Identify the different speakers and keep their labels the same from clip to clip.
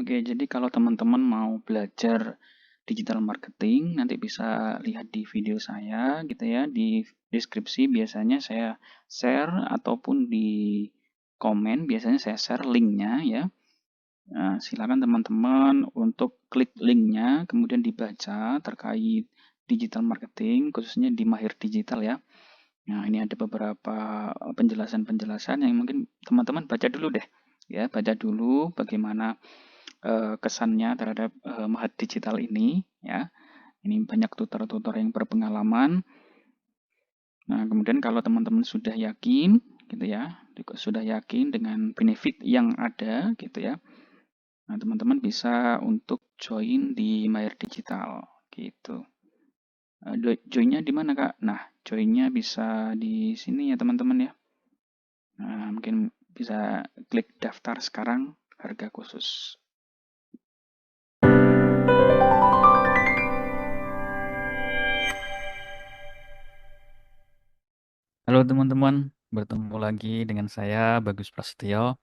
Speaker 1: Oke, jadi kalau teman-teman mau belajar digital marketing, nanti bisa lihat di video saya gitu ya, di deskripsi biasanya saya share ataupun di komen biasanya saya share linknya ya. Nah, silakan teman-teman untuk klik linknya, kemudian dibaca terkait digital marketing, khususnya di Mahir Digital ya. Nah, ini ada beberapa penjelasan-penjelasan yang mungkin teman-teman baca dulu deh. Ya, baca dulu bagaimana kesannya terhadap Mahir Digital ini ya. Ini banyak tutor-tutor yang berpengalaman. Nah, kemudian kalau teman-teman sudah yakin gitu ya, sudah yakin dengan benefit yang ada gitu ya. Nah, teman-teman bisa untuk join di Mahir Digital gitu. Joinnya di mana, Kak? Nah, joinnya bisa di sini ya, teman-teman ya. Nah, mungkin bisa klik daftar sekarang, harga khusus. Halo teman-teman, bertemu lagi dengan saya Bagus Prasetyo.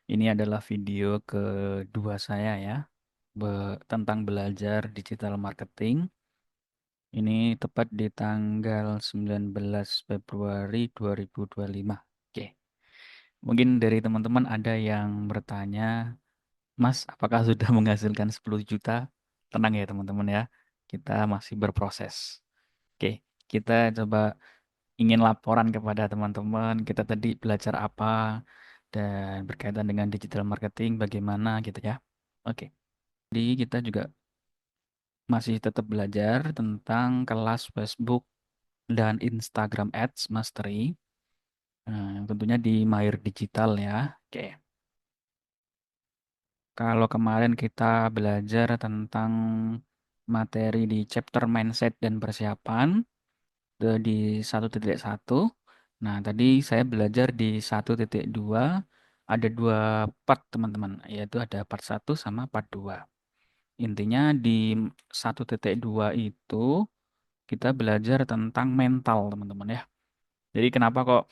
Speaker 1: Ini adalah video kedua saya ya, tentang belajar digital marketing. Ini tepat di tanggal 19 Februari 2025. Oke, mungkin dari teman-teman ada yang bertanya, Mas, apakah sudah menghasilkan 10 juta? Tenang ya teman-teman ya, kita masih berproses. Oke, kita coba ingin laporan kepada teman-teman, kita tadi belajar apa, dan berkaitan dengan digital marketing bagaimana gitu ya. Oke, jadi kita juga masih tetap belajar tentang kelas Facebook dan Instagram Ads Mastery. Tentunya di Mahir Digital ya. Oke. Kalau kemarin kita belajar tentang materi di chapter mindset dan persiapan di 1.1. Nah, tadi saya belajar di 1.2 ada dua part teman-teman, yaitu ada part 1 sama part 2. Intinya di 1.2 itu kita belajar tentang mental teman-teman ya. Jadi kenapa kok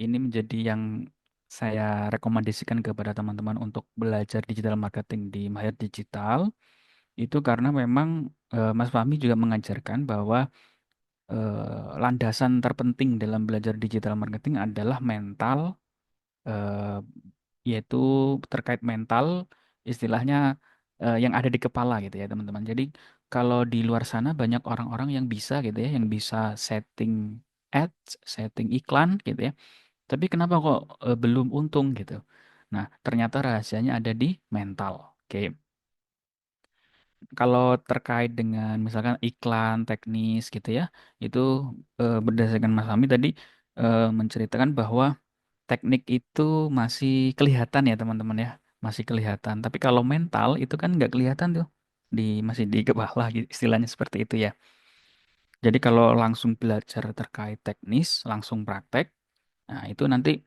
Speaker 1: ini menjadi yang saya rekomendasikan kepada teman-teman untuk belajar digital marketing di Mahir Digital itu karena memang Mas Fahmi juga mengajarkan bahwa landasan terpenting dalam belajar digital marketing adalah mental, eh, yaitu terkait mental, istilahnya yang ada di kepala gitu ya teman-teman. Jadi kalau di luar sana banyak orang-orang yang bisa gitu ya, yang bisa setting ads, setting iklan gitu ya. Tapi kenapa kok belum untung gitu? Nah, ternyata rahasianya ada di mental. Oke. Kalau terkait dengan misalkan iklan teknis gitu ya, itu berdasarkan Mas Fahmi tadi menceritakan bahwa teknik itu masih kelihatan ya teman-teman ya, masih kelihatan. Tapi kalau mental itu kan nggak kelihatan tuh, masih di kepala gitu, istilahnya seperti itu ya. Jadi kalau langsung belajar terkait teknis, langsung praktek, nah itu nanti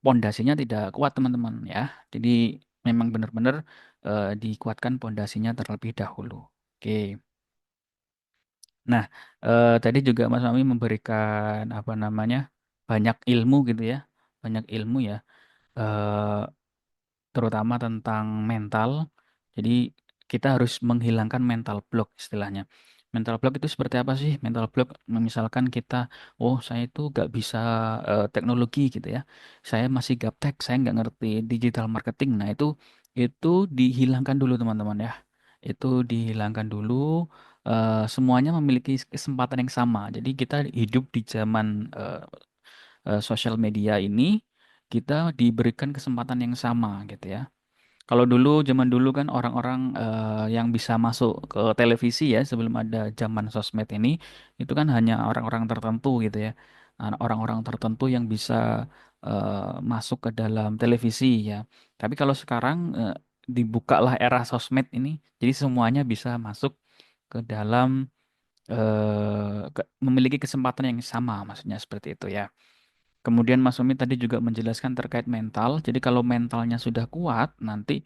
Speaker 1: pondasinya tidak kuat teman-teman ya. Jadi memang benar-benar dikuatkan pondasinya terlebih dahulu. Oke. Nah, tadi juga Mas Mami memberikan apa namanya banyak ilmu gitu ya, banyak ilmu ya. eh, Terutama tentang mental. Jadi kita harus menghilangkan mental block istilahnya. Mental block itu seperti apa sih? Mental block misalkan kita, oh saya itu gak bisa teknologi gitu ya. Saya masih gaptek, saya nggak ngerti digital marketing. Nah itu dihilangkan dulu teman-teman ya. Itu dihilangkan dulu. Semuanya memiliki kesempatan yang sama. Jadi kita hidup di zaman sosial media ini kita diberikan kesempatan yang sama gitu ya. Kalau dulu zaman dulu kan orang-orang yang bisa masuk ke televisi ya sebelum ada zaman sosmed ini itu kan hanya orang-orang tertentu gitu ya. Orang-orang tertentu yang bisa masuk ke dalam televisi ya. Tapi kalau sekarang dibukalah era sosmed ini, jadi semuanya bisa masuk ke dalam memiliki kesempatan yang sama, maksudnya seperti itu ya. Kemudian Mas Umi tadi juga menjelaskan terkait mental. Jadi kalau mentalnya sudah kuat, nanti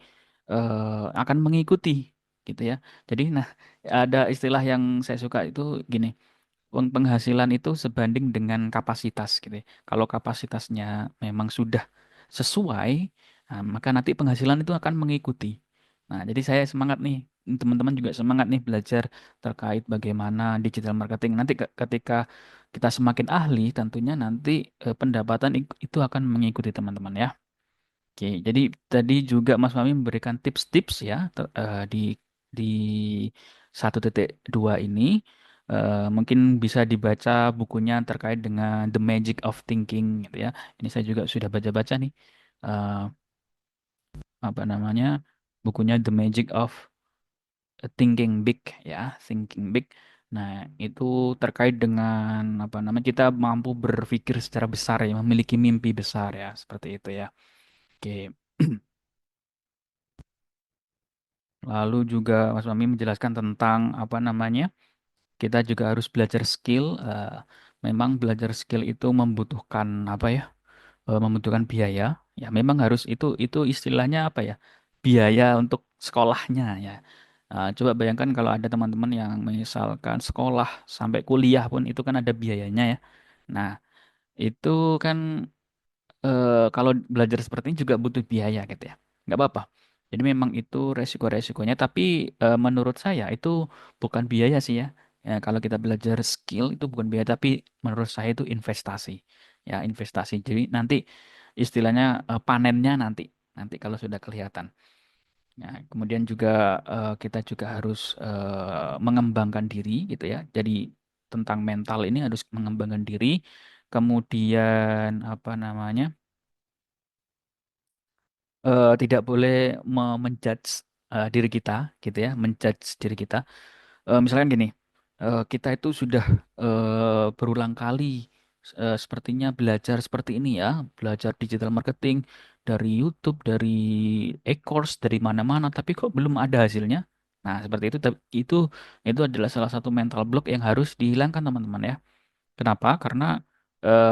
Speaker 1: akan mengikuti gitu ya. Jadi nah ada istilah yang saya suka itu gini, penghasilan itu sebanding dengan kapasitas gitu ya. Kalau kapasitasnya memang sudah sesuai, Nah, maka nanti penghasilan itu akan mengikuti. Nah, jadi saya semangat nih, teman-teman juga semangat nih belajar terkait bagaimana digital marketing. Nanti ketika kita semakin ahli, tentunya nanti pendapatan itu akan mengikuti teman-teman ya. Oke, jadi tadi juga Mas Fahmi memberikan tips-tips ya di 1.2 ini. Mungkin bisa dibaca bukunya terkait dengan The Magic of Thinking gitu ya. Ini saya juga sudah baca-baca nih. Eh, Apa namanya? Bukunya The Magic of Thinking Big ya, Thinking Big. Nah, itu terkait dengan apa namanya? Kita mampu berpikir secara besar ya, memiliki mimpi besar ya, seperti itu ya. Oke. Lalu juga Mas Mami menjelaskan tentang apa namanya, kita juga harus belajar skill. Memang belajar skill itu membutuhkan apa ya? Membutuhkan biaya. Ya, memang harus itu istilahnya apa ya? Biaya untuk sekolahnya ya. Coba bayangkan kalau ada teman-teman yang misalkan sekolah sampai kuliah pun itu kan ada biayanya ya. Nah, itu kan kalau belajar seperti ini juga butuh biaya gitu ya. Nggak apa-apa. Jadi memang itu resiko-resikonya, tapi menurut saya itu bukan biaya sih ya. Ya, kalau kita belajar skill itu bukan biaya, tapi menurut saya itu investasi. Ya, investasi. Jadi nanti istilahnya panennya nanti kalau sudah kelihatan. Nah, kemudian juga kita juga harus mengembangkan diri gitu ya. Jadi tentang mental ini harus mengembangkan diri. Kemudian apa namanya? Tidak boleh menjudge diri kita gitu ya, menjudge diri kita. Misalkan gini, kita itu sudah berulang kali sepertinya belajar seperti ini ya, belajar digital marketing dari YouTube, dari e-course, dari mana-mana, tapi kok belum ada hasilnya. Nah, seperti itu, itu adalah salah satu mental block yang harus dihilangkan teman-teman ya. Kenapa? Karena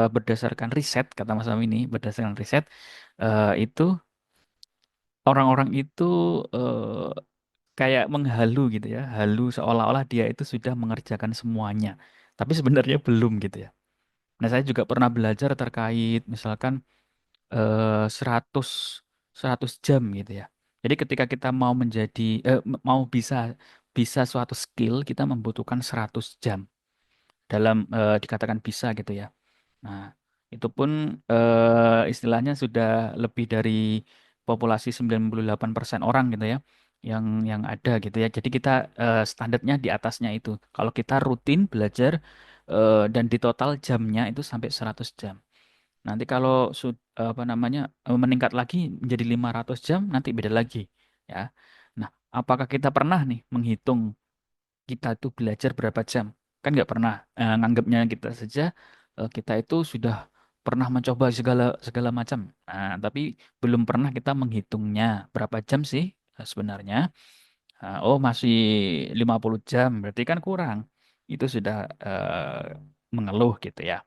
Speaker 1: berdasarkan riset, kata Mas Am ini, berdasarkan riset itu orang-orang itu eh, kayak menghalu gitu ya, halu seolah-olah dia itu sudah mengerjakan semuanya, tapi sebenarnya belum gitu ya. Nah, saya juga pernah belajar terkait misalkan 100 100 jam gitu ya. Jadi ketika kita mau menjadi mau bisa bisa suatu skill, kita membutuhkan 100 jam dalam dikatakan bisa gitu ya. Nah, itu pun istilahnya sudah lebih dari populasi 98% orang gitu ya yang ada gitu ya. Jadi kita standarnya di atasnya itu. Kalau kita rutin belajar dan di total jamnya itu sampai 100 jam. Nanti kalau apa namanya meningkat lagi menjadi 500 jam nanti beda lagi ya. Nah, apakah kita pernah nih menghitung kita itu belajar berapa jam? Kan nggak pernah. Nganggapnya kita saja kita itu sudah pernah mencoba segala segala macam. Nah, tapi belum pernah kita menghitungnya berapa jam sih sebenarnya. Oh, masih 50 jam, berarti kan kurang. Itu sudah mengeluh gitu ya.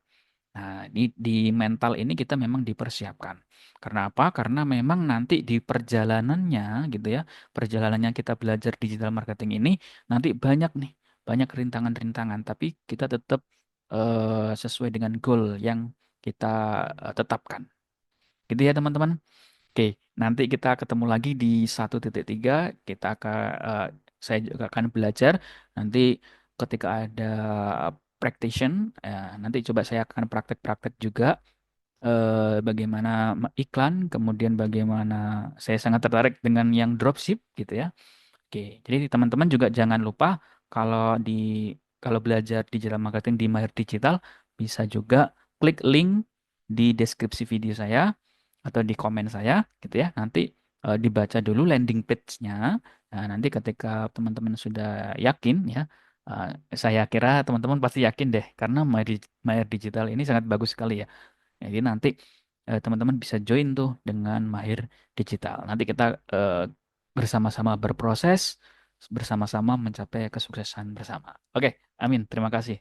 Speaker 1: Nah, di mental ini kita memang dipersiapkan. Karena apa? Karena memang nanti di perjalanannya gitu ya, perjalanannya kita belajar digital marketing ini nanti banyak nih, banyak rintangan-rintangan, tapi kita tetap sesuai dengan goal yang kita tetapkan. Gitu ya, teman-teman. Oke, nanti kita ketemu lagi di 1.3. Kita akan saya juga akan belajar nanti ketika ada practitioner, nanti coba saya akan praktek-praktek juga bagaimana iklan, kemudian bagaimana saya sangat tertarik dengan yang dropship gitu ya. Oke, jadi teman-teman juga jangan lupa kalau di kalau belajar digital marketing di Mahir Digital bisa juga klik link di deskripsi video saya atau di komen saya gitu ya. Nanti dibaca dulu landing page-nya. Nah, nanti ketika teman-teman sudah yakin ya, eh, saya kira teman-teman pasti yakin deh karena Mahir Digital ini sangat bagus sekali ya. Jadi nanti teman-teman bisa join tuh dengan Mahir Digital. Nanti kita bersama-sama berproses, bersama-sama mencapai kesuksesan bersama. Oke, amin. Terima kasih.